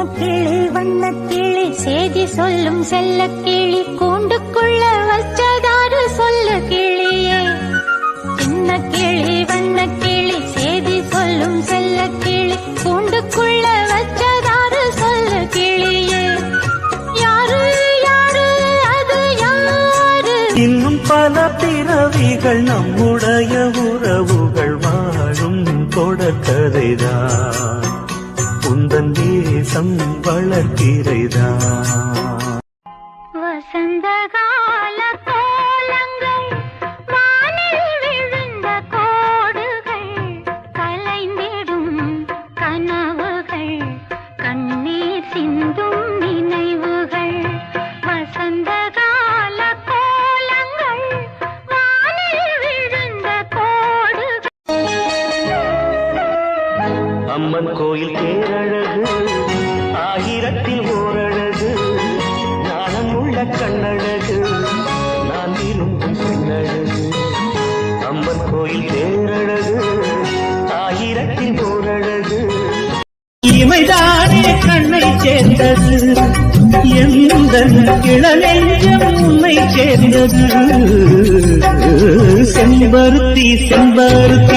வண்ணக்கிளி செய்தி சொல்லும் செல்லக்கிளி கூண்டுக்குள்ள வச்சதாறு சொல்லு கிளியே. சின்ன கிளி வண்ணக்கிளி செய்தி சொல்லும் செல்லக்கிளி கூண்டுக்குள்ள வச்சதாறு சொல்லு கிளியே. யாரு யாரு அது யாரு? இன்னும் பல பிறவிகள் நம்முடைய உறவுகள் வாழும் தொடர்கதைதான் உந்தன் தேசம் வளர்க்கிறதான். வசந்த கால கோலங்கள் வானில் விழுந்த கோடுகள் கலைந்திடும் கனவுகள் கண்ணீர் சிந்தும் நினைவுகள். வசந்த கால கோலங்கள் வானில் விழுந்த கோடுகள். அம்மன் கோயில் பேரழகு ஆயிரத்தில் ஓரழகு ஞானம் உள்ள கண்ணழகு நான் விரும்பும் பெண்ணழகு. அம்மன் கோயில் பேரழகு ஆயிரத்தில் ஓரழகு இமைதானே கண்ணை சேர்ந்தது எந்த இளநெஞ்சம் உன்னை சேர்ந்தது. செம்பருத்தி செம்பருத்தி